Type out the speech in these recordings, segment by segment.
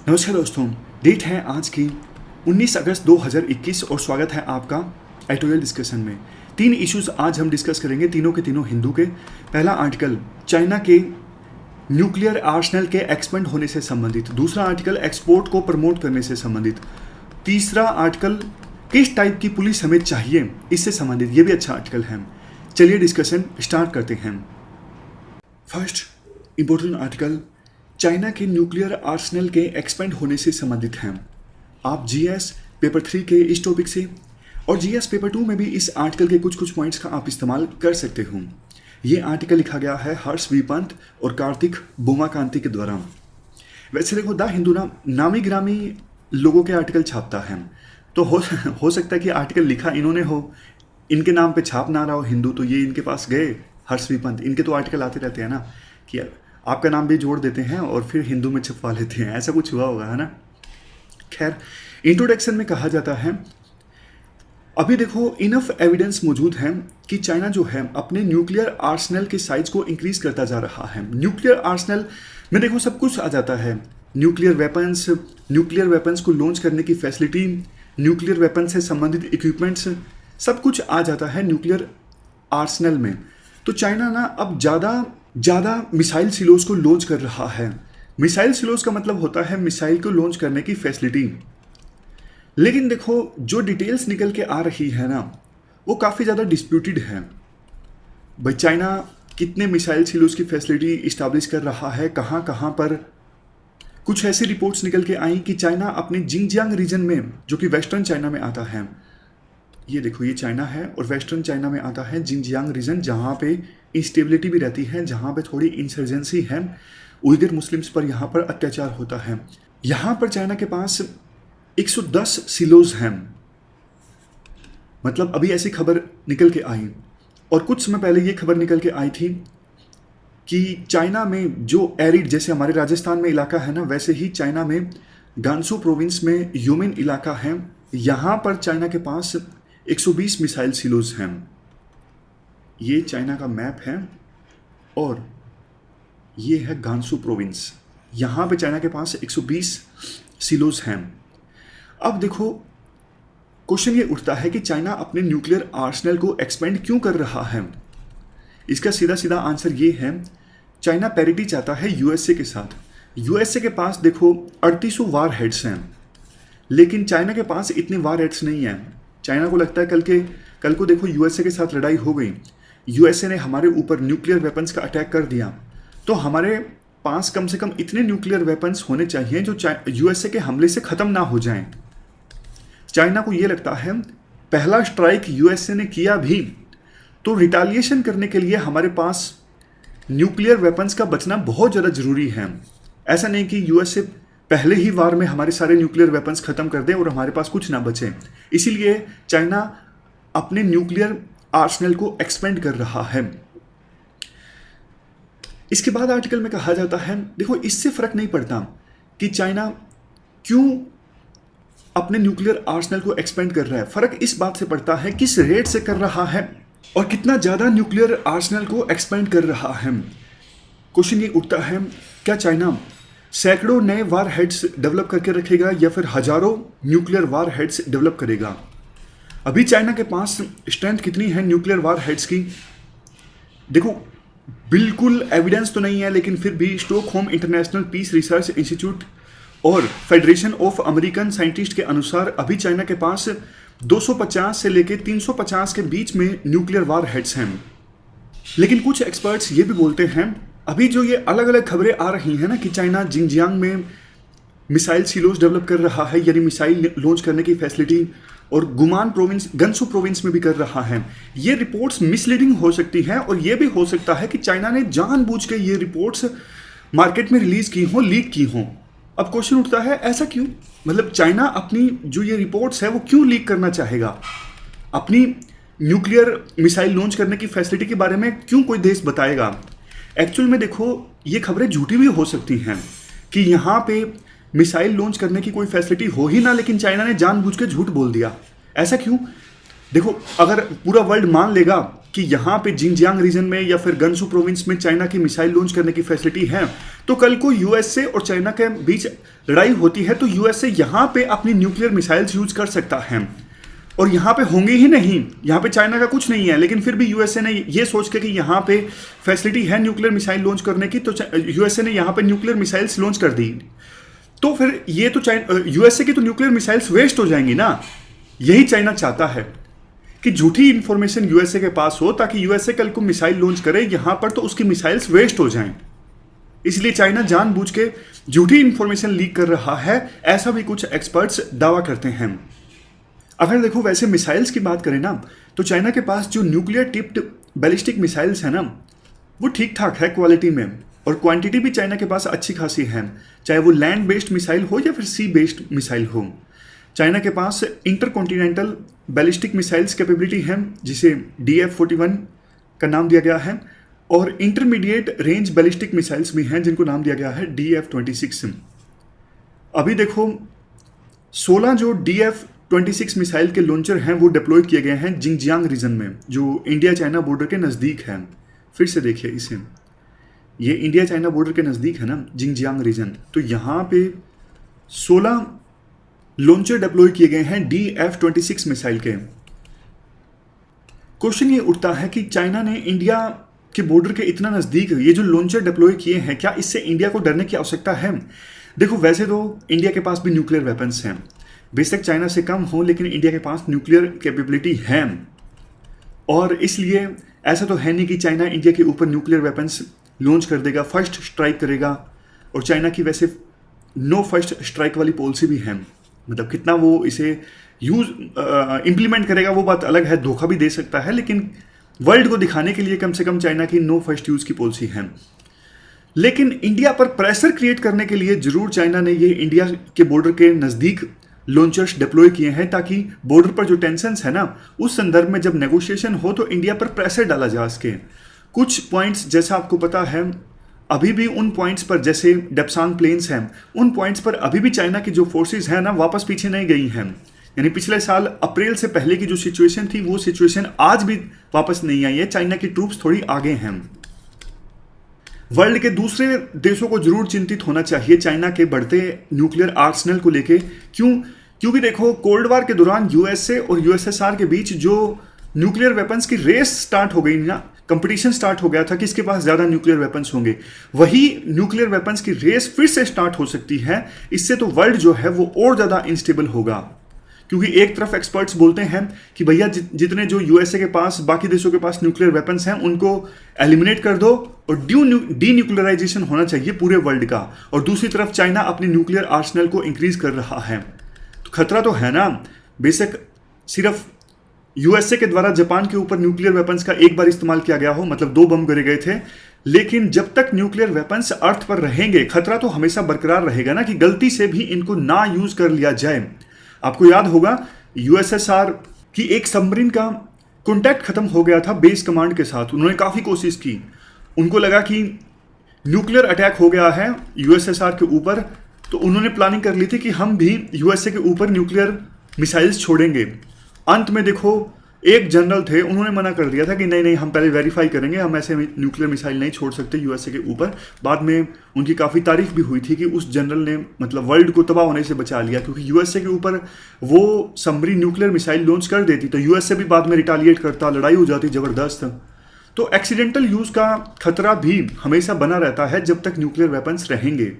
नमस्कार दोस्तों, डेट है आज की 19 अगस्त 2021 और स्वागत है आपका एडिटोरियल डिस्कशन में। 3 इश्यूज आज हम डिस्कस करेंगे, तीनों के तीनों हिंदू के। पहला आर्टिकल चाइना के न्यूक्लियर आर्सेनल के एक्सपेंड होने से संबंधित, दूसरा आर्टिकल एक्सपोर्ट को प्रमोट करने से संबंधित, तीसरा आर्टिकल किस टाइप की पुलिस हमें चाहिए इससे संबंधित, ये भी अच्छा आर्टिकल है। चलिए डिस्कशन स्टार्ट करते हैं। फर्स्ट इंपॉर्टेंट आर्टिकल चाइना के न्यूक्लियर आर्सेनल के एक्सपेंड होने से संबंधित हैं। आप जीएस पेपर 3 के इस टॉपिक से और जीएस पेपर 2 में भी इस आर्टिकल के कुछ पॉइंट्स का आप इस्तेमाल कर सकते हो। ये आर्टिकल लिखा गया है हर्ष वी पंत और कार्तिक बोमाकांति के द्वारा। वैसे देखो, द हिंदू नामी ग्रामी लोगों के आर्टिकल छापता है, तो हो सकता है कि आर्टिकल लिखा इन्होंने हो, इनके नाम पे छाप ना रहा हो हिंदू, तो ये इनके पास गए हर्ष वी पंत, इनके तो आर्टिकल आते रहते हैं ना कि आपका नाम भी जोड़ देते हैं और फिर हिंदू में छपवा लेते हैं, ऐसा कुछ हुआ होगा, है ना। खैर, इंट्रोडक्शन में कहा जाता है अभी देखो इनफ एविडेंस मौजूद है कि चाइना जो है अपने न्यूक्लियर आर्सेनल के साइज को इंक्रीज करता जा रहा है। न्यूक्लियर आर्सेनल में देखो सब कुछ आ जाता है, न्यूक्लियर वेपन्स को लॉन्च करने की फैसिलिटी, न्यूक्लियर वेपन से संबंधित इक्विपमेंट्स, सब कुछ आ जाता है न्यूक्लियर आर्सेनल में। तो चाइना ना अब ज़्यादा मिसाइल सिलोज को लॉन्च कर रहा है। मिसाइल सिलोज का मतलब होता है मिसाइल को लॉन्च करने की फैसिलिटी। लेकिन देखो जो डिटेल्स निकल के आ रही है ना, वो काफ़ी ज़्यादा डिस्प्यूटेड है। भाई चाइना कितने मिसाइल सिलोज की फैसिलिटी इस्टेब्लिश कर रहा है, कहाँ कहाँ पर। कुछ ऐसी रिपोर्ट्स निकल के आई कि चाइना अपने जिंगजियांग रीजन में, जो कि वेस्टर्न चाइना में आता है, ये देखो ये चाइना है और वेस्टर्न चाइना में आता है जिंगजियांग रीजन, जहाँ पे इंस्टेबिलिटी भी रहती है, जहाँ पे थोड़ी इंसर्जेंसी है, उइगर मुस्लिम्स पर यहाँ पर अत्याचार होता है। यहाँ पर चाइना के पास 110 सिलोज हैं, मतलब अभी ऐसी खबर निकल के आई। और कुछ समय पहले ये खबर निकल के आई थी कि चाइना में जो एरिड, जैसे हमारे राजस्थान में इलाका है ना, वैसे ही चाइना में गांसू प्रोविंस में ह्यूमिन इलाका है, यहाँ पर चाइना के पास 120 मिसाइल सिलोज हैं। ये चाइना का मैप है और ये है गांसू प्रोविंस, यहाँ पे चाइना के पास 120 सिलोज हैं। अब देखो क्वेश्चन ये उठता है कि चाइना अपने न्यूक्लियर आर्सेनल को एक्सपेंड क्यों कर रहा है। इसका सीधा सीधा आंसर ये है, चाइना पैरिटी चाहता है यूएसए के साथ। यूएसए के पास देखो 3800 वार हेड्स हैं, लेकिन चाइना के पास इतने वार हेड्स नहीं हैं। चाइना को लगता है कल को देखो यूएसए के साथ लड़ाई हो गई, यूएसए ने हमारे ऊपर न्यूक्लियर वेपन्स का अटैक कर दिया, तो हमारे पास कम से कम इतने न्यूक्लियर वेपन्स होने चाहिए जो यूएसए के हमले से ख़त्म ना हो जाएं। चाइना को ये लगता है पहला स्ट्राइक यूएसए ने किया भी, तो रिटालिएशन करने के लिए हमारे पास न्यूक्लियर वेपन्स का बचना बहुत ज़्यादा ज़रूरी है। ऐसा नहीं कि यूएसए पहले ही वार में हमारे सारे न्यूक्लियर वेपन्स ख़त्म कर दे और हमारे पास कुछ ना बचे। इसीलिए चाइना अपने न्यूक्लियर आर्सेनल को एक्सपेंड कर रहा है। इसके बाद आर्टिकल में कहा जाता है देखो इससे फर्क नहीं पड़ता कि चाइना क्यों अपने न्यूक्लियर आर्सेनल को एक्सपेंड कर रहा है, फर्क इस बात से पड़ता है किस रेट से कर रहा है और कितना ज़्यादा न्यूक्लियर आर्सेनल को एक्सपेंड कर रहा है। क्वेश्चन ये उठता है, क्या चाइना सैकड़ों नए वार हेड्स डेवलप करके रखेगा या फिर हजारों न्यूक्लियर वार हेड्स डेवलप करेगा। अभी चाइना के पास स्ट्रेंथ कितनी है न्यूक्लियर वार हेड्स की, देखो बिल्कुल एविडेंस तो नहीं है, लेकिन फिर भी Stockholm International Peace Research Institute और फेडरेशन ऑफ अमेरिकन साइंटिस्ट के अनुसार अभी चाइना के पास 250 से लेकर 350 के बीच में न्यूक्लियर वार हेड्स हैं। लेकिन कुछ एक्सपर्ट्स ये भी बोलते हैं, अभी जो ये अलग अलग खबरें आ रही हैं ना कि चाइना जिंगजियांग में मिसाइल सिलोज डेवलप कर रहा है, यानी मिसाइल लॉन्च करने की फैसिलिटी, और गुमान प्रोविंस, गंसू प्रोविंस में भी कर रहा है, ये रिपोर्ट्स मिसलीडिंग हो सकती हैं और ये भी हो सकता है कि चाइना ने जानबूझ के ये रिपोर्ट्स मार्केट में रिलीज की हों, लीक की हों। अब क्वेश्चन उठता है ऐसा क्यों, मतलब चाइना अपनी जो ये रिपोर्ट्स है वो क्यों लीक करना चाहेगा, अपनी न्यूक्लियर मिसाइल लॉन्च करने की फैसिलिटी के बारे में क्यों कोई देश बताएगा। एक्चुअल में देखो ये खबरें झूठी भी हो सकती हैं कि यहाँ पे मिसाइल लॉन्च करने की कोई फैसिलिटी हो ही ना, लेकिन चाइना ने जानबूझ के झूठ बोल दिया। ऐसा क्यों, देखो, अगर पूरा वर्ल्ड मान लेगा कि यहाँ पे जिंगजियांग रीजन में या फिर गंसू प्रोविंस में चाइना की मिसाइल लॉन्च करने की फैसिलिटी है, तो कल को यूएसए और चाइना के बीच लड़ाई होती है तो यूएसए यहाँ पे अपनी न्यूक्लियर मिसाइल्स यूज कर सकता है, और यहाँ पे होंगे ही नहीं, यहाँ पे चाइना का कुछ नहीं है, लेकिन फिर भी यूएसए ने ये सोच के कि यहाँ पे फैसिलिटी है न्यूक्लियर मिसाइल लॉन्च करने की, तो यूएसए ने यहाँ पे न्यूक्लियर मिसाइल्स लॉन्च कर दी। तो फिर ये तो यूएसए की तो न्यूक्लियर मिसाइल्स वेस्ट हो जाएंगी ना। यही चाइना चाहता है कि झूठी इंफॉर्मेशन यूएसए के पास हो, ताकि यूएसए कल को मिसाइल लॉन्च करे यहां पर तो उसकी मिसाइल्स वेस्ट हो जाएं। इसलिए चाइना जानबूझ के झूठी इंफॉर्मेशन लीक कर रहा है, ऐसा भी कुछ एक्सपर्ट्स दावा करते हैं। अगर देखो वैसे मिसाइल्स की बात करें ना, तो चाइना के पास जो न्यूक्लियर टिप्ड बैलिस्टिक मिसाइल्स है ना, वो ठीक ठाक है क्वालिटी में, और क्वांटिटी भी चाइना के पास अच्छी खासी है, चाहे वो लैंड बेस्ड मिसाइल हो या फिर सी बेस्ड मिसाइल हो। चाइना के पास इंटरकॉन्टिनेंटल बैलिस्टिक मिसाइल्स कैपेबिलिटी है, जिसे DF-41 का नाम दिया गया है, और इंटरमीडिएट रेंज बैलिस्टिक मिसाइल्स भी हैं जिनको नाम दिया गया है DF-26। अभी देखो 16 जो DF-26 मिसाइल के लॉन्चर हैं वो डिप्लॉय किए गए हैं जिंगजियांग रीजन में, जो इंडिया चाइना बॉर्डर के नज़दीक है। फिर से देखिए इसे, ये इंडिया चाइना बॉर्डर के नज़दीक है ना जिंगजियांग रीजन, तो यहाँ पे 16 लॉन्चर डिप्लॉय किए गए हैं DF-26 मिसाइल के। क्वेश्चन ये उठता है कि चाइना ने इंडिया के बॉर्डर के इतना नज़दीक ये जो लॉन्चर डिप्लॉय किए हैं, क्या इससे इंडिया को डरने की आवश्यकता है? देखो, वैसे तो इंडिया के पास भी न्यूक्लियर वेपन्स हैं, बेशक चाइना से कम हो, लेकिन इंडिया के पास न्यूक्लियर कैपेबिलिटी है, और इसलिए ऐसा तो है नहीं कि चाइना इंडिया के ऊपर न्यूक्लियर वेपन्स लॉन्च कर देगा, फर्स्ट स्ट्राइक करेगा। और चाइना की वैसे नो फर्स्ट स्ट्राइक वाली पॉलिसी भी है, मतलब कितना वो इसे इम्प्लीमेंट करेगा वो बात अलग है, धोखा भी दे सकता है, लेकिन वर्ल्ड को दिखाने के लिए कम से कम चाइना की नो फर्स्ट यूज की पॉलिसी है। लेकिन इंडिया पर प्रेशर क्रिएट करने के लिए जरूर चाइना ने ये इंडिया के बॉर्डर के नज़दीक लॉन्चर्स डिप्लॉय किए हैं, ताकि बॉर्डर पर जो टेंशन्स है ना, उस संदर्भ में जब नेगोशिएशन हो तो इंडिया पर प्रेशर डाला जा सके। कुछ पॉइंट्स जैसा आपको पता है, अभी भी उन पॉइंट्स पर, जैसे डेप्सांग प्लेन्स हैं, उन पॉइंट्स पर अभी भी चाइना की जो फोर्सेस हैं ना वापस पीछे नहीं गई हैं। यानी पिछले साल अप्रैल से पहले की जो सिचुएशन थी वो सिचुएशन आज भी वापस नहीं आई है। चाइना की ट्रूप्स थोड़ी आगे हैं। वर्ल्ड के दूसरे देशों को जरूर चिंतित होना चाहिए चाइना के बढ़ते न्यूक्लियर आर्सेनल को लेके। क्योंकि देखो, कोल्ड वार के दौरान यूएसए और यूएसएसआर के बीच जो न्यूक्लियर वेपन्स की रेस स्टार्ट हो गई ना, कंपटीशन स्टार्ट हो गया था किसके पास ज़्यादा न्यूक्लियर वेपन्स होंगे, वही न्यूक्लियर वेपन्स की रेस फिर से स्टार्ट हो सकती है। इससे तो वर्ल्ड जो है वो और ज़्यादा इनस्टेबल होगा, क्योंकि एक तरफ एक्सपर्ट्स बोलते हैं कि भैया जितने जो यूएसए के पास, बाकी देशों के पास न्यूक्लियर वेपन्स हैं उनको एलिमिनेट कर दो और डी न्यूक्लियराइजेशन होना चाहिए पूरे वर्ल्ड का, और दूसरी तरफ चाइना अपनी न्यूक्लियर आर्सेनल को इंक्रीज कर रहा है। तो खतरा तो है ना। बेशक सिर्फ यूएसए के द्वारा जापान के ऊपर न्यूक्लियर वेपन्स का एक बार इस्तेमाल किया गया हो, मतलब 2 बम गिरे गए थे, लेकिन जब तक न्यूक्लियर वेपन्स अर्थ पर रहेंगे खतरा तो हमेशा बरकरार रहेगा ना, कि गलती से भी इनको ना यूज कर लिया जाए। आपको याद होगा यूएसएसआर की एक सबमरीन का कॉन्टैक्ट खत्म हो गया था बेस कमांड के साथ। उन्होंने काफ़ी कोशिश की, उनको लगा कि न्यूक्लियर अटैक हो गया है यूएसएसआर के ऊपर, तो उन्होंने प्लानिंग कर ली थी कि हम भी यूएसए के ऊपर न्यूक्लियर मिसाइल्स छोड़ेंगे। अंत में देखो, एक जनरल थे, उन्होंने मना कर दिया था कि नहीं नहीं, हम पहले वेरीफाई करेंगे, हम ऐसे न्यूक्लियर मिसाइल नहीं छोड़ सकते यूएसए के ऊपर। बाद में उनकी काफ़ी तारीफ भी हुई थी कि उस जनरल ने मतलब वर्ल्ड को तबाह होने से बचा लिया, क्योंकि यूएसए के ऊपर वो सबमरीन न्यूक्लियर मिसाइल लॉन्च कर देती तो यूएसए भी बाद में रिटालिएट करता, लड़ाई हो जाती ज़बरदस्त। तो एक्सीडेंटल यूज़ का खतरा भी हमेशा बना रहता है जब तक न्यूक्लियर वेपन्स रहेंगे।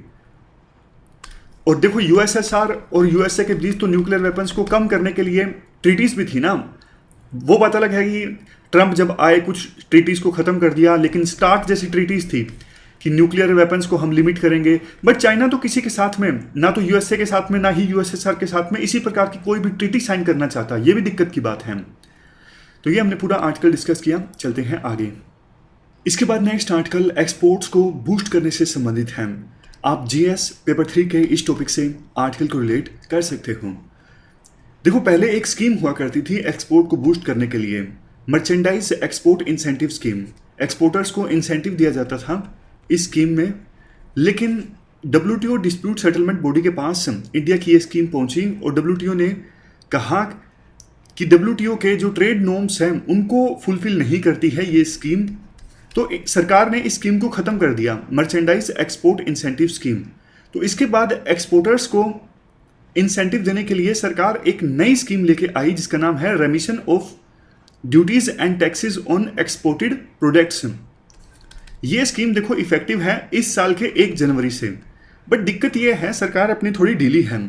और देखो, यूएसएसआर और यूएसए के बीच तो न्यूक्लियर वेपन्स को कम करने के लिए ट्रीटीज भी थी ना। वो बात अलग है कि ट्रंप जब आए कुछ ट्रीटीज को खत्म कर दिया, लेकिन स्टार्ट जैसी ट्रीटीज थी कि न्यूक्लियर वेपन्स को हम लिमिट करेंगे। बट चाइना तो किसी के साथ में, ना तो यूएसए के साथ में ना ही यूएसएसआर के साथ में इसी प्रकार की कोई भी ट्रीटी साइन करना चाहता। ये भी दिक्कत की बात है। तो ये हमने पूरा आर्टिकल डिस्कस किया, चलते हैं आगे। इसके बाद नेक्स्ट आर्टिकल एक्सपोर्ट्स को बूस्ट करने से संबंधित है। आप जीएस पेपर 3 के इस टॉपिक से आर्टिकल को रिलेट कर सकते हो। देखो, पहले एक स्कीम हुआ करती थी एक्सपोर्ट को बूस्ट करने के लिए, merchandise export incentive scheme. Exporters को इंसेंटिव दिया जाता था इस स्कीम में, लेकिन WTO डिस्प्यूट सेटलमेंट बॉडी के पास इंडिया की ये स्कीम पहुंची और WTO ने कहा कि WTO के जो ट्रेड नॉर्म्स हैं उनको फुलफिल नहीं करती है ये स्कीम। तो सरकार ने इस स्कीम को ख़त्म कर दिया, मर्चेंडाइज एक्सपोर्ट इंसेंटिव स्कीम। तो इसके बाद एक्सपोर्टर्स को इंसेंटिव देने के लिए सरकार एक नई स्कीम लेके आई जिसका नाम है रेमिशन of duties and taxes on exported products. ये स्कीम देखो इफेक्टिव है इस साल के 1 जनवरी से। बट दिक्कत ये है सरकार अपनी थोड़ी ढीली है।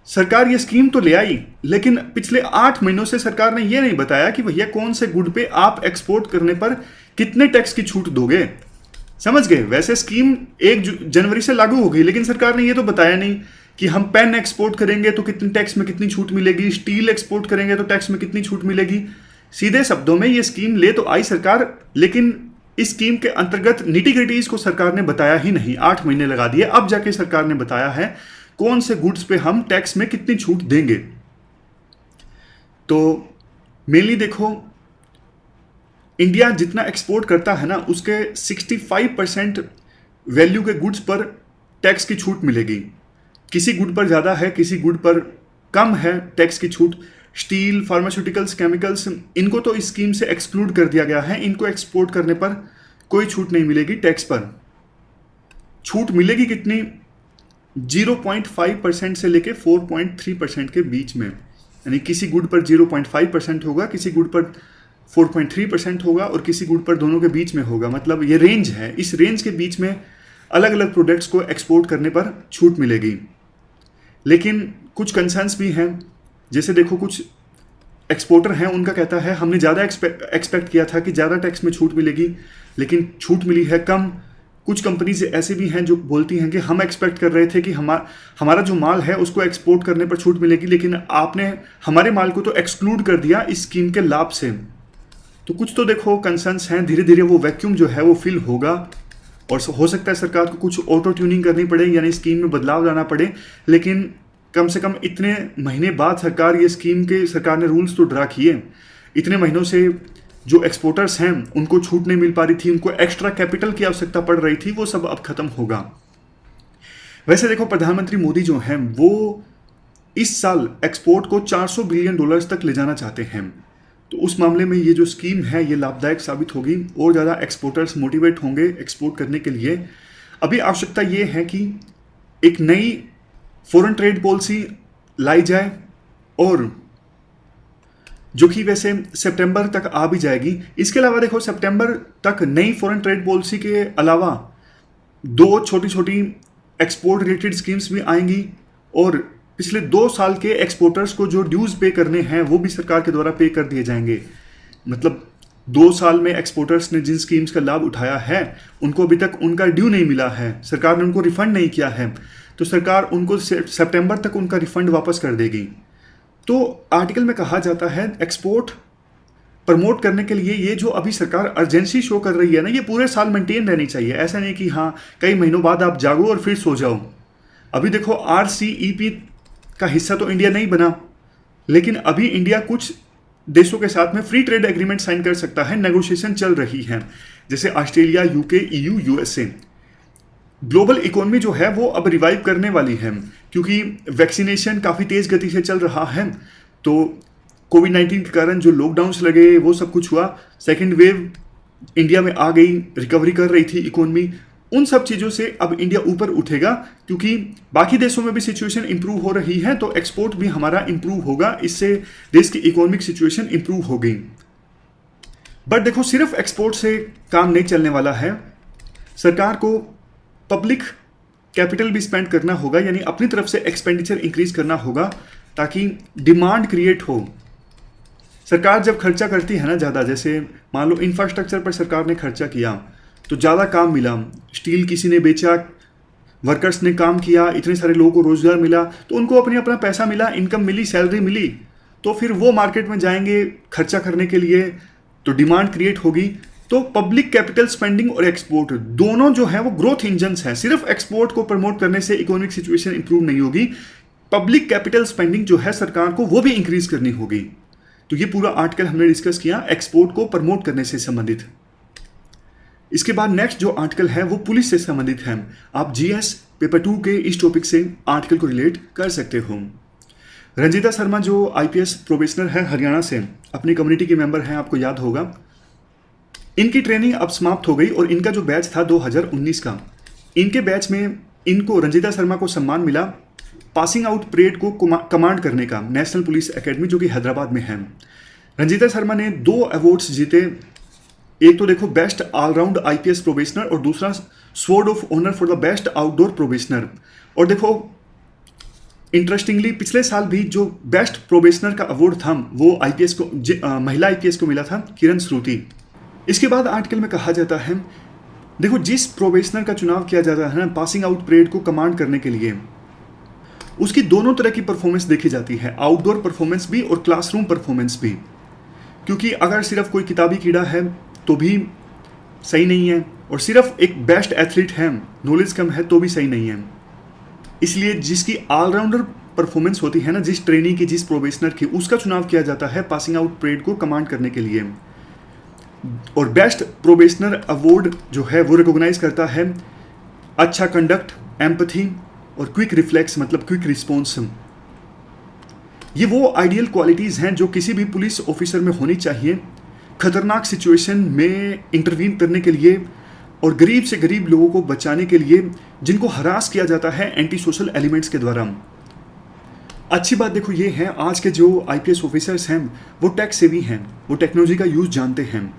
सरकार ये स्कीम तो ले आई, लेकिन पिछले 8 महीनों से सरकार ने ये नहीं बताया कि भैया कौन से गुड पे आप एक्सपोर्ट करने पर कितने टैक्स की छूट दोगे। समझ गए? वैसे स्कीम 1 जनवरी से लागू हो गई, लेकिन सरकार ने ये तो बताया नहीं कि हम पेन एक्सपोर्ट करेंगे तो कितनी टैक्स में कितनी छूट मिलेगी, स्टील एक्सपोर्ट करेंगे तो टैक्स में कितनी छूट मिलेगी। सीधे शब्दों में ये स्कीम ले तो आई सरकार, लेकिन इस स्कीम के अंतर्गत निटी-ग्रिटीज को सरकार ने बताया ही नहीं। 8 महीने लगा दिए, अब जाके सरकार ने बताया है कौन से गुड्स पे हम टैक्स में कितनी छूट देंगे। तो मेनली देखो, इंडिया जितना एक्सपोर्ट करता है ना, उसके 65% वैल्यू के गुड्स पर टैक्स की छूट मिलेगी। किसी गुड पर ज़्यादा है, किसी गुड पर कम है टैक्स की छूट। स्टील, फार्मास्यूटिकल्स, केमिकल्स, इनको तो इस स्कीम से एक्सक्लूड कर दिया गया है। इनको एक्सपोर्ट करने पर कोई छूट नहीं मिलेगी टैक्स पर। छूट मिलेगी कितनी? 0.5% से लेके 4.3% के बीच में। यानी किसी गुड पर 0.5% होगा, किसी गुड पर 4.3% होगा और किसी गुड पर दोनों के बीच में होगा। मतलब ये रेंज है, इस रेंज के बीच में अलग अलग प्रोडक्ट्स को एक्सपोर्ट करने पर छूट मिलेगी। लेकिन कुछ कंसर्न्स भी हैं। जैसे देखो, कुछ एक्सपोर्टर हैं, उनका कहता है हमने ज़्यादा एक्सपेक्ट किया था कि ज़्यादा टैक्स में छूट मिलेगी, लेकिन छूट मिली है कम। कुछ कंपनीज ऐसे भी हैं जो बोलती हैं कि हम एक्सपेक्ट कर रहे थे कि हमारा जो माल है उसको एक्सपोर्ट करने पर छूट मिलेगी, लेकिन आपने हमारे माल को तो एक्सक्लूड कर दिया इस स्कीम के लाभ से। तो कुछ तो देखो कंसर्न्स हैं। धीरे धीरे वो वैक्यूम जो है वो फिल होगा और हो सकता है सरकार को कुछ ऑटो ट्यूनिंग करनी पड़े, यानी स्कीम में बदलाव लाना पड़े। लेकिन कम से कम इतने महीने बाद सरकार ने रूल्स तो ड्रा किए। इतने महीनों से जो एक्सपोर्टर्स हैं उनको छूट नहीं मिल पा रही थी, उनको एक्स्ट्रा कैपिटल की आवश्यकता पड़ रही थी, वो सब अब खत्म होगा। वैसे देखो, प्रधानमंत्री मोदी जो हैं वो इस साल एक्सपोर्ट को $400 बिलियन तक ले जाना चाहते हैं। तो उस मामले में ये जो स्कीम है ये लाभदायक साबित होगी और ज़्यादा एक्सपोर्टर्स मोटिवेट होंगे एक्सपोर्ट करने के लिए। अभी आवश्यकता ये है कि एक नई फॉरेन ट्रेड पॉलिसी लाई जाए, और जो कि वैसे सितंबर तक आ भी जाएगी। इसके अलावा देखो, सितंबर तक नई फॉरेन ट्रेड पॉलिसी के अलावा 2 छोटी छोटी एक्सपोर्ट रिलेटेड स्कीम्स भी आएंगी, और पिछले 2 साल के एक्सपोर्टर्स को जो ड्यूज़ पे करने हैं वो भी सरकार के द्वारा पे कर दिए जाएंगे। मतलब 2 साल में एक्सपोर्टर्स ने जिन स्कीम्स का लाभ उठाया है उनको अभी तक उनका ड्यू नहीं मिला है, सरकार ने उनको रिफंड नहीं किया है, तो सरकार उनको सितंबर तक उनका रिफंड वापस कर देगी। तो आर्टिकल में कहा जाता है एक्सपोर्ट प्रमोट करने के लिए ये जो अभी सरकार अर्जेंसी शो कर रही है ना, ये पूरे साल मेंटेन रहनी चाहिए। ऐसा नहीं कि हाँ कई महीनों बाद आप जागो और फिर सो जाओ। अभी देखो, RCEP का हिस्सा तो इंडिया नहीं बना, लेकिन अभी इंडिया कुछ देशों के साथ में फ्री ट्रेड एग्रीमेंट साइन कर सकता है। नेगोशिएशन चल रही है, जैसे Australia, UK, EU, USA। Global economy जो है वो अब रिवाइव करने वाली है, क्योंकि वैक्सीनेशन काफ़ी तेज़ गति से चल रहा है। तो कोविड-19 के कारण जो लॉकडाउन्स लगे वो सब कुछ हुआ, सेकेंड वेव इंडिया में आ गई, रिकवरी कर रही थी इकोनॉमी। उन सब चीज़ों से अब इंडिया ऊपर उठेगा, क्योंकि बाकी देशों में भी सिचुएशन इंप्रूव हो रही है, तो एक्सपोर्ट भी हमारा इंप्रूव होगा। इससे देश की इकोनॉमिक सिचुएशन इंप्रूव होगी। बट देखो, सिर्फ एक्सपोर्ट से काम नहीं चलने वाला है। सरकार को पब्लिक कैपिटल भी स्पेंड करना होगा, यानी अपनी तरफ से एक्सपेंडिचर इंक्रीज करना होगा ताकि डिमांड क्रिएट हो। सरकार जब खर्चा करती है ना ज़्यादा, जैसे मान लो इंफ्रास्ट्रक्चर पर सरकार ने खर्चा किया तो ज़्यादा काम मिला, स्टील किसी ने बेचा, वर्कर्स ने काम किया, इतने सारे लोगों को रोजगार मिला, तो उनको अपना पैसा मिला, इनकम मिली, सैलरी मिली, तो फिर वो मार्केट में जाएंगे खर्चा करने के लिए, तो डिमांड क्रिएट होगी। तो पब्लिक कैपिटल स्पेंडिंग और एक्सपोर्ट दोनों जो है वो ग्रोथ इंजन्स हैं। सिर्फ एक्सपोर्ट को प्रमोट करने से इकोनॉमिक सिचुएशन इंप्रूव नहीं होगी, पब्लिक कैपिटल स्पेंडिंग जो है सरकार को वो भी इंक्रीज करनी होगी। तो ये पूरा आर्टिकल हमने डिस्कस किया एक्सपोर्ट को प्रमोट करने से संबंधित। इसके बाद नेक्स्ट जो आर्टिकल है वो पुलिस से संबंधित है। आप GS पेपर 2 के इस टॉपिक से आर्टिकल को रिलेट कर सकते हो। रंजीता शर्मा जो आईपीएस प्रोबेशनर है हरियाणा से, अपनी कम्युनिटी के मेंबर हैं, आपको याद होगा। इनकी ट्रेनिंग अब समाप्त हो गई और इनका जो बैच था 2019 का, इनके बैच में इनको रंजीता शर्मा को सम्मान मिला पासिंग आउट परेड को कमांड करने का, नेशनल पुलिस एकेडमी जो कि हैदराबाद में है। रंजीता शर्मा ने 2 अवार्ड्स जीते। एक तो देखो बेस्ट ऑलराउंड आईपीएस प्रोबेशनर और दूसरा sword of honour for the best outdoor probationer. और देखो इंटरेस्टिंगली पिछले साल भी जो बेस्ट प्रोबेशनर का अवार्ड था वो आईपीएस को महिला आईपीएस को मिला था, किरण श्रुति। इसके बाद आर्टिकल में कहा जाता है देखो जिस प्रोबेशनर का चुनाव किया जाता है ना पासिंग आउट परेड को कमांड करने के लिए, उसकी दोनों तरह की परफॉर्मेंस देखी जाती है, आउटडोर परफॉर्मेंस भी और क्लासरूम परफॉर्मेंस भी। क्योंकि अगर सिर्फ कोई किताबी कीड़ा है तो भी सही नहीं है, और सिर्फ एक बेस्ट एथलीट है, नॉलेज कम है तो भी सही नहीं है। इसलिए जिसकी ऑलराउंडर परफॉर्मेंस होती है ना, जिस ट्रेनिंग की, जिस प्रोबेशनर की, उसका चुनाव किया जाता है पासिंग आउट परेड को कमांड करने के लिए। और बेस्ट प्रोबेशनर अवार्ड जो है वो रिकॉग्नाइज करता है अच्छा कंडक्ट, एम्पैथी और क्विक रिफ्लेक्स, मतलब क्विक रिस्पॉन्स। ये वो आइडियल क्वालिटीज़ हैं जो किसी भी पुलिस ऑफिसर में होनी चाहिए खतरनाक सिचुएशन में इंटरवीन करने के लिए और गरीब से गरीब लोगों को बचाने के लिए जिनको हरास किया जाता है एंटी सोशल एलिमेंट्स के द्वारा। अच्छी बात देखो ये है, आज के जो आईपीएस ऑफिसर्स हैं वो टेक सेवी हैं, वो टेक्नोलॉजी का यूज़ जानते हैं।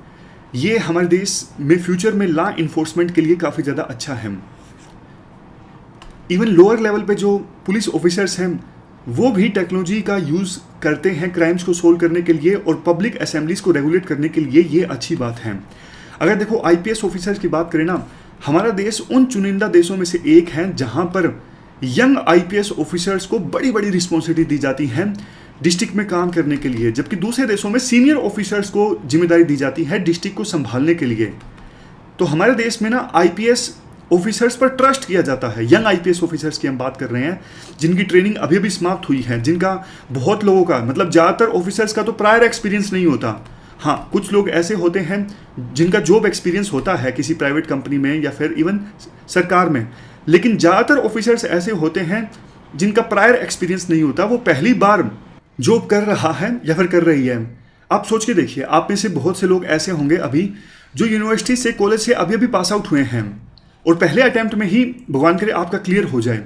ये हमारे देश में फ्यूचर में लॉ इन्फोर्समेंट के लिए काफ़ी ज़्यादा अच्छा है। इवन लोअर लेवल पे जो पुलिस ऑफिसर्स हैं वो भी टेक्नोलॉजी का यूज़ करते हैं क्राइम्स को सोल्व करने के लिए और पब्लिक असेंबलीज को रेगुलेट करने के लिए। ये अच्छी बात है। अगर देखो आईपीएस ऑफिसर्स की बात करें ना, हमारा देश उन चुनिंदा देशों में से एक है जहां पर यंग आईपीएस ऑफिसर्स को बड़ी बड़ी रिस्पॉन्सिबिलिटी दी जाती है डिस्ट्रिक्ट में काम करने के लिए, जबकि दूसरे देशों में सीनियर ऑफिसर्स को जिम्मेदारी दी जाती है डिस्ट्रिक्ट को संभालने के लिए। तो हमारे देश में ना आईपीएस ऑफिसर्स पर ट्रस्ट किया जाता है। यंग आईपीएस ऑफिसर्स की हम बात कर रहे हैं जिनकी ट्रेनिंग अभी भी समाप्त हुई है, जिनका बहुत लोगों का, मतलब ज़्यादातर ऑफिसर्स का तो प्रायर एक्सपीरियंस नहीं होता। हाँ, कुछ लोग ऐसे होते हैं जिनका जॉब एक्सपीरियंस होता है किसी प्राइवेट कंपनी में या फिर इवन सरकार में, लेकिन ज़्यादातर ऑफिसर्स ऐसे होते हैं जिनका प्रायर एक्सपीरियंस नहीं होता, वो पहली बार जॉब कर रहा है या फिर कर रही है। आप सोच के देखिए, आप में से बहुत से लोग ऐसे होंगे अभी जो यूनिवर्सिटी से, कॉलेज से अभी अभी पास आउट हुए हैं और पहले अटेम्प्ट में ही भगवान करे आपका क्लियर हो जाए,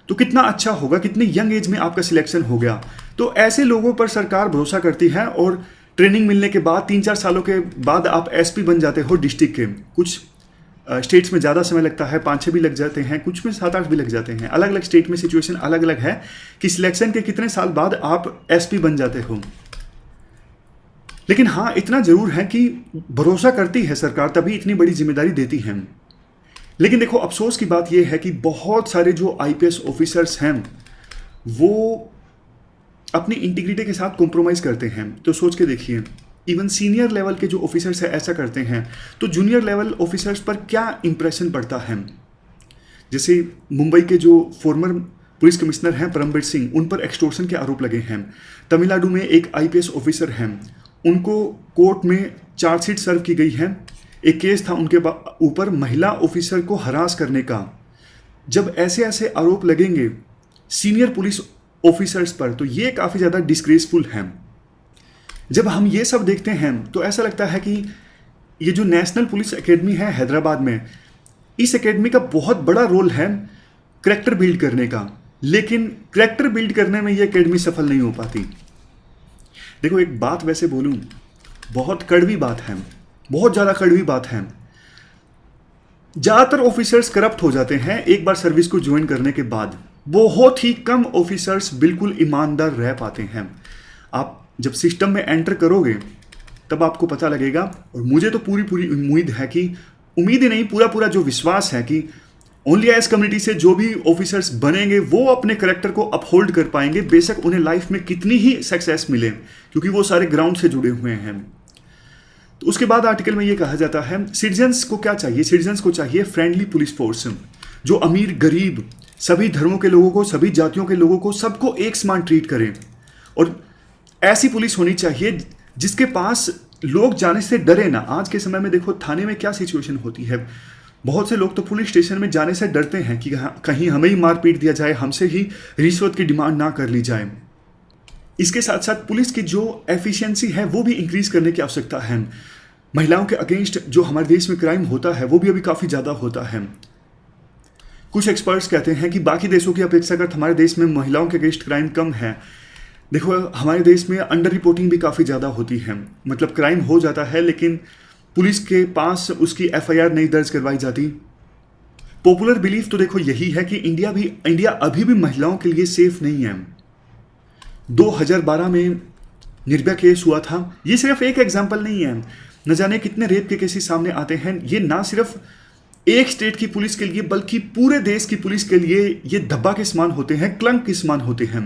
तो कितना अच्छा होगा, कितनी यंग एज में आपका सिलेक्शन हो गया। तो ऐसे लोगों पर सरकार भरोसा करती है और ट्रेनिंग मिलने के बाद 3-4 सालों के बाद आप एसपी बन जाते हो डिस्ट्रिक्ट के। कुछ स्टेट्स में ज़्यादा समय लगता है, 5-6 भी लग जाते हैं, कुछ में 7-8 भी लग जाते हैं। अलग अलग स्टेट में सिचुएशन अलग अलग है कि सिलेक्शन के कितने साल बाद आप एसपी बन जाते हो। लेकिन हाँ, इतना जरूर है कि भरोसा करती है सरकार, तभी इतनी बड़ी जिम्मेदारी देती है। लेकिन देखो अफसोस की बात यह है कि बहुत सारे जो आईपीएस ऑफिसर्स हैं वो अपनी इंटीग्रिटी के साथ कॉम्प्रोमाइज करते हैं। तो सोच के देखिए, इवन सीनियर लेवल के जो ऑफिसर्स हैं ऐसा करते हैं तो जूनियर लेवल ऑफिसर्स पर क्या इंप्रेशन पड़ता है। जैसे मुंबई के जो फॉर्मर पुलिस कमिश्नर हैं परमबीर सिंह, उन पर एक्सटॉर्शन के आरोप लगे हैं। तमिलनाडु में एक आईपीएस ऑफिसर हैं, उनको कोर्ट में चार्जशीट सर्व की गई है। एक केस था उनके ऊपर महिला ऑफिसर को हरास करने का। जब ऐसे ऐसे आरोप लगेंगे सीनियर पुलिस ऑफिसर्स पर तो ये काफ़ी ज़्यादा डिस्ग्रेसफुल है। जब हम ये सब देखते हैं तो ऐसा लगता है कि ये जो नेशनल पुलिस एकेडमी है हैदराबाद में, इस एकेडमी का बहुत बड़ा रोल है करैक्टर बिल्ड करने का, लेकिन करैक्टर बिल्ड करने में ये एकेडमी सफल नहीं हो पाती। देखो एक बात वैसे बोलूँ, बहुत कड़वी बात है, बहुत ज़्यादा कड़वी बात है। ज़्यादातर ऑफिसर्स करप्ट हो जाते हैं एक बार सर्विस को ज्वाइन करने के बाद। बहुत ही कम ऑफिसर्स बिल्कुल ईमानदार रह पाते हैं। आप जब सिस्टम में एंटर करोगे तब आपको पता लगेगा। और मुझे तो पूरी पूरी उम्मीद है कि, उम्मीद ही नहीं, पूरा पूरा जो विश्वास है कि ओनली आईएएस कम्युनिटी से जो भी ऑफिसर्स बनेंगे वो अपने करैक्टर को अपहोल्ड कर पाएंगे, बेशक उन्हें लाइफ में कितनी ही सक्सेस मिले, क्योंकि वो सारे ग्राउंड से जुड़े हुए हैं। तो उसके बाद आर्टिकल में ये कहा जाता है सिटीजन्स को क्या चाहिए, सिटीजन्स को चाहिए फ्रेंडली पुलिस फोर्स, जो अमीर गरीब सभी धर्मों के लोगों को, सभी जातियों के लोगों को, सबको एक समान ट्रीट करें। और ऐसी पुलिस होनी चाहिए जिसके पास लोग जाने से डरे ना। आज के समय में देखो थाने में क्या सिचुएशन होती है, बहुत से लोग तो पुलिस स्टेशन में जाने से डरते हैं कि कहीं हमें ही मार पीट दिया जाए, हमसे ही रिश्वत की डिमांड ना कर ली जाए। इसके साथ साथ पुलिस की जो एफिशिएंसी है वो भी इंक्रीज करने की आवश्यकता है। महिलाओं के अगेंस्ट जो हमारे देश में क्राइम होता है वो भी अभी काफ़ी ज़्यादा होता है। कुछ एक्सपर्ट्स कहते हैं कि बाकी देशों की अपेक्षाकृत हमारे देश में महिलाओं के अगेंस्ट क्राइम कम है। देखो, हमारे देश में अंडर रिपोर्टिंग भी काफ़ी ज़्यादा होती है, मतलब क्राइम हो जाता है लेकिन पुलिस के पास उसकी एफआईआर नहीं दर्ज करवाई जाती। पॉपुलर बिलीफ तो देखो यही है कि इंडिया अभी भी महिलाओं के लिए सेफ नहीं है। 2012 में निर्भया केस हुआ था, ये सिर्फ एक एग्जाम्पल नहीं है, न जाने कितने रेप के केसेस सामने आते हैं। ये ना सिर्फ एक स्टेट की पुलिस के लिए बल्कि पूरे देश की पुलिस के लिए ये धब्बा के समान होते हैं, कलंक के समान होते हैं।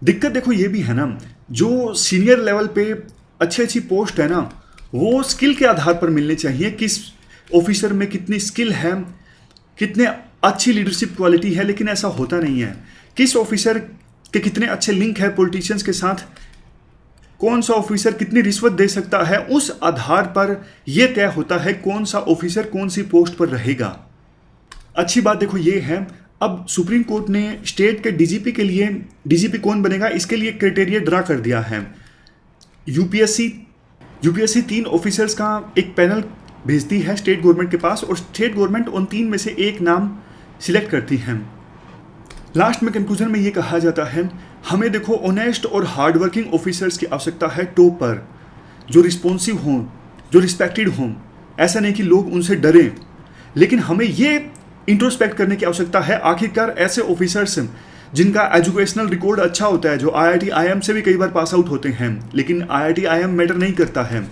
दिक्कत देखो ये भी है ना, जो सीनियर लेवल पे अच्छी पोस्ट है ना, वो स्किल के आधार पर मिलने चाहिए। किस ऑफिसर में कितनी स्किल है, कितने अच्छी लीडरशिप क्वालिटी है, लेकिन ऐसा होता नहीं है। किस ऑफिसर के कितने अच्छे लिंक है पॉलिटिशियंस के साथ, कौन सा ऑफिसर कितनी रिश्वत दे सकता है, उस आधार पर यह तय होता है कौन सा ऑफिसर कौन सी पोस्ट पर रहेगा। अच्छी बात देखो ये है, अब सुप्रीम कोर्ट ने स्टेट के डीजीपी के लिए, डीजीपी कौन बनेगा इसके लिए क्राइटेरिया ड्रा कर दिया है। यूपीएससी 3 ऑफिसर्स का एक पैनल भेजती है स्टेट गवर्नमेंट के पास और स्टेट गवर्नमेंट उन 3 में से एक नाम सिलेक्ट करती है। लास्ट में कंक्लूजन में ये कहा जाता है, हमें देखो ऑनेस्ट और हार्डवर्किंग ऑफिसर्स की आवश्यकता है टॉप पर, जो रिस्पॉन्सिव हों, जो रिस्पेक्टेड हों। ऐसा नहीं कि लोग उनसे डरें, लेकिन हमें ये इंट्रोस्पेक्ट करने की आवश्यकता है आखिरकार ऐसे ऑफिसर्स जिनका एजुकेशनल रिकॉर्ड अच्छा होता है, जो आईआईटी आईएम से भी कई बार पास आउट होते हैं, लेकिन आईआईटी आईएम मैटर नहीं करता है,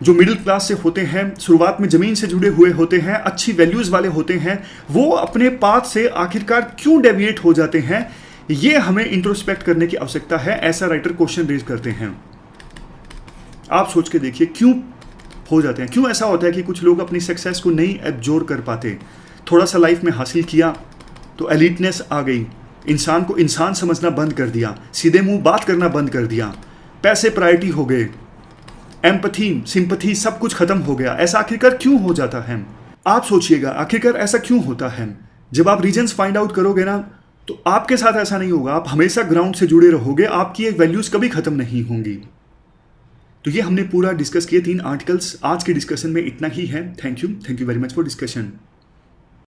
जो मिडिल क्लास से होते हैं, शुरुआत में ज़मीन से जुड़े हुए होते हैं, अच्छी वैल्यूज़ वाले होते हैं, वो अपने पाथ से आखिरकार क्यों डेविएट हो जाते हैं, ये हमें इंट्रोस्पेक्ट करने की आवश्यकता है। ऐसा राइटर क्वेश्चन रेज करते हैं। आप सोच के देखिए क्यों हो जाते हैं, क्यों ऐसा होता है कि कुछ लोग अपनी सक्सेस को नहीं एब्जॉर्ब कर पाते। थोड़ा सा लाइफ में हासिल किया तो एलिटनेस आ गई, इंसान को इंसान समझना बंद कर दिया, सीधे मुंह बात करना बंद कर दिया, पैसे प्रायोरिटी हो गए, एम्पैथी सिंपैथी सब कुछ खत्म हो गया। ऐसा आखिरकार क्यों हो जाता है? आप सोचिएगा आखिरकार ऐसा क्यों होता है। जब आप रीजंस फाइंड आउट करोगे ना, तो आपके साथ ऐसा नहीं होगा, आप हमेशा ग्राउंड से जुड़े रहोगे, आपकी एक वैल्यूज कभी खत्म नहीं होंगी। तो ये हमने पूरा डिस्कस किए 3 आर्टिकल्स। आज के डिस्कशन में इतना ही है। Thank you very much for discussion.